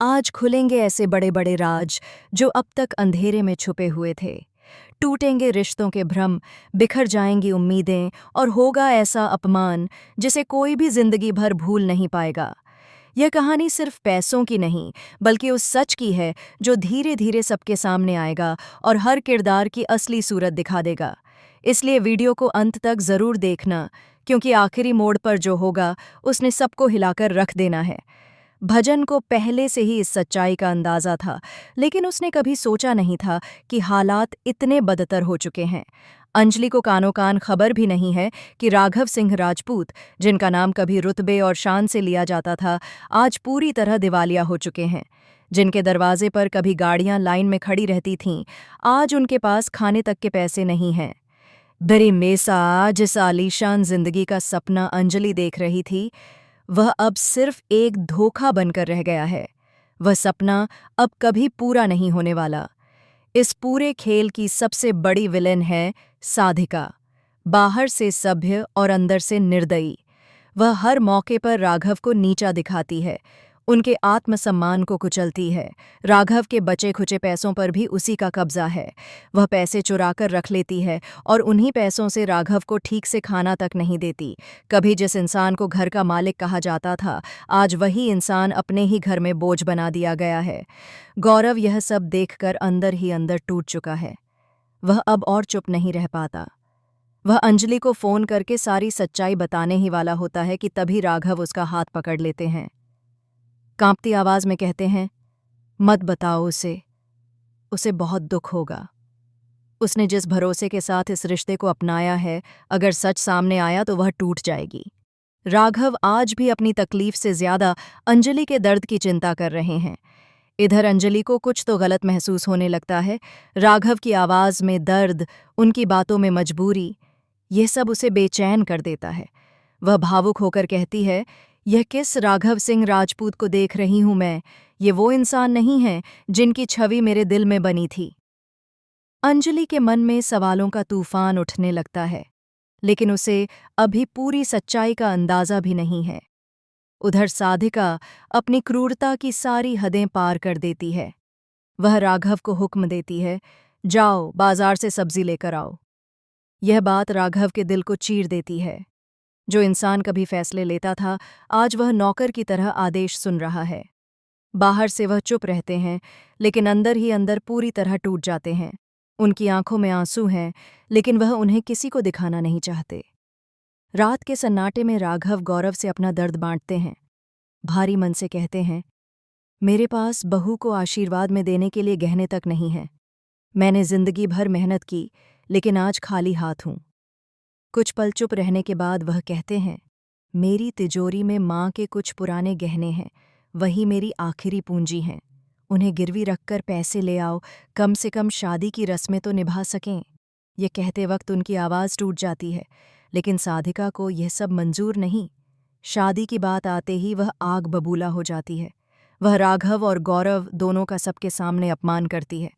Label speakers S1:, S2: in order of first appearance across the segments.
S1: आज खुलेंगे ऐसे बड़े बड़े राज जो अब तक अंधेरे में छुपे हुए थे। टूटेंगे रिश्तों के भ्रम, बिखर जाएंगी उम्मीदें और होगा ऐसा अपमान जिसे कोई भी जिंदगी भर भूल नहीं पाएगा। यह कहानी सिर्फ पैसों की नहीं, बल्कि उस सच की है जो धीरे धीरे सबके सामने आएगा और हर किरदार की असली सूरत दिखा देगा। इसलिए वीडियो को अंत तक जरूर देखना, क्योंकि आखिरी मोड़ पर जो होगा उसने सबको हिलाकर रख देना है। भजन को पहले से ही इस सच्चाई का अंदाजा था, लेकिन उसने कभी सोचा नहीं था कि हालात इतने बदतर हो चुके हैं। अंजलि को कानो कान खबर भी नहीं है कि राघव सिंह राजपूत, जिनका नाम कभी रुतबे और शान से लिया जाता था, आज पूरी तरह दिवालिया हो चुके हैं। जिनके दरवाजे पर कभी गाड़ियां लाइन में खड़ी रहती थीं, आज उनके पास खाने तक के पैसे नहीं हैं। बड़ी मेसा, जिस आलीशान जिंदगी का सपना अंजलि देख रही थी, वह अब सिर्फ एक धोखा बनकर रह गया है। वह सपना अब कभी पूरा नहीं होने वाला। इस पूरे खेल की सबसे बड़ी विलेन है साधिका। बाहर से सभ्य और अंदर से निर्दयी, वह हर मौके पर राघव को नीचा दिखाती है, उनके आत्मसम्मान को कुचलती है। राघव के बचे खुचे पैसों पर भी उसी का कब्जा है। वह पैसे चुराकर रख लेती है और उन्हीं पैसों से राघव को ठीक से खाना तक नहीं देती। कभी जिस इंसान को घर का मालिक कहा जाता था, आज वही इंसान अपने ही घर में बोझ बना दिया गया है। गौरव यह सब देखकर अंदर ही अंदर टूट चुका है। वह अब और चुप नहीं रह पाता। वह अंजलि को फोन करके सारी सच्चाई बताने ही वाला होता है कि तभी राघव उसका हाथ पकड़ लेते हैं। कांपती आवाज में कहते हैं, मत बताओ उसे बहुत दुख होगा। उसने जिस भरोसे के साथ इस रिश्ते को अपनाया है, अगर सच सामने आया तो वह टूट जाएगी। राघव आज भी अपनी तकलीफ से ज्यादा अंजलि के दर्द की चिंता कर रहे हैं। इधर अंजलि को कुछ तो गलत महसूस होने लगता है। राघव की आवाज में दर्द, उनकी बातों में मजबूरी, यह सब उसे बेचैन कर देता है। वह भावुक होकर कहती है, यह किस राघव सिंह राजपूत को देख रही हूं मैं? ये वो इंसान नहीं है जिनकी छवि मेरे दिल में बनी थी। अंजलि के मन में सवालों का तूफान उठने लगता है, लेकिन उसे अभी पूरी सच्चाई का अंदाजा भी नहीं है। उधर साधिका अपनी क्रूरता की सारी हदें पार कर देती है। वह राघव को हुक्म देती है, जाओ बाजार से सब्जी लेकर आओ। यह बात राघव के दिल को चीर देती है। जो इंसान कभी फैसले लेता था, आज वह नौकर की तरह आदेश सुन रहा है। बाहर से वह चुप रहते हैं, लेकिन अंदर ही अंदर पूरी तरह टूट जाते हैं। उनकी आंखों में आंसू हैं, लेकिन वह उन्हें किसी को दिखाना नहीं चाहते। रात के सन्नाटे में राघव गौरव से अपना दर्द बांटते हैं। भारी मन से कहते हैं, मेरे पास बहू को आशीर्वाद में देने के लिए गहने तक नहीं हैं। मैंने जिंदगी भर मेहनत की, लेकिन आज खाली हाथ हूं। कुछ पल चुप रहने के बाद वह कहते हैं, मेरी तिजोरी में माँ के कुछ पुराने गहने हैं, वही मेरी आखिरी पूंजी हैं। उन्हें गिरवी रखकर पैसे ले आओ, कम से कम शादी की रस्में तो निभा सकें। ये कहते वक्त उनकी आवाज़ टूट जाती है, लेकिन साधिका को यह सब मंजूर नहीं। शादी की बात आते ही वह आग बबूला हो जाती है। वह राघव और गौरव दोनों का सबके सामने अपमान करती है।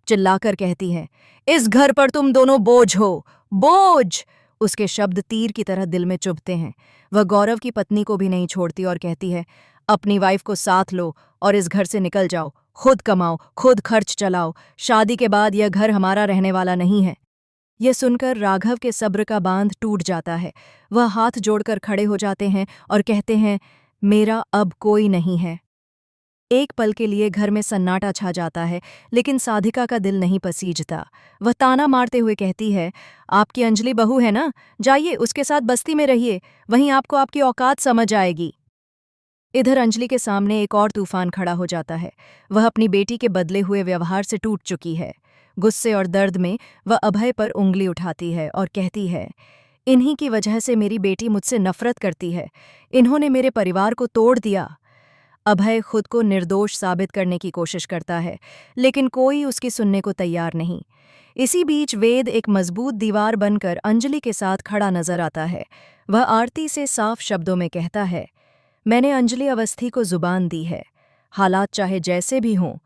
S1: चिल्लाकर कहती है, इस घर पर तुम दोनों बोझ हो, बोझ! उसके शब्द तीर की तरह दिल में चुभते हैं। वह गौरव की पत्नी को भी नहीं छोड़ती और कहती है, अपनी वाइफ को साथ लो और इस घर से निकल जाओ। खुद कमाओ, खुद खर्च चलाओ। शादी के बाद यह घर हमारा रहने वाला नहीं है। यह सुनकर राघव के सब्र का बांध टूट जाता है। वह हाथ जोड़कर खड़े हो जाते हैं और कहते हैं, मेरा अब कोई नहीं है। एक पल के लिए घर में सन्नाटा छा जाता है, लेकिन साधिका का दिल नहीं पसीजता। वह ताना मारते हुए कहती है, आपकी अंजलि बहू है ना, जाइए उसके साथ बस्ती में रहिए, वहीं आपको आपकी औकात समझ आएगी। इधर अंजलि के सामने एक और तूफान खड़ा हो जाता है। वह अपनी बेटी के बदले हुए व्यवहार से टूट चुकी है। गुस्से और दर्द में वह अभय पर उंगली उठाती है और कहती है, इन्हीं की वजह से मेरी बेटी मुझसे नफरत करती है। इन्होंने मेरे परिवार को तोड़ दिया। अभय खुद को निर्दोष साबित करने की कोशिश करता है, लेकिन कोई उसकी सुनने को तैयार नहीं। इसी बीच वेद एक मजबूत दीवार बनकर अंजलि के साथ खड़ा नजर आता है। वह आरती से साफ शब्दों में कहता है, मैंने अंजलि अवस्थी को जुबान दी है। हालात चाहे जैसे भी हों,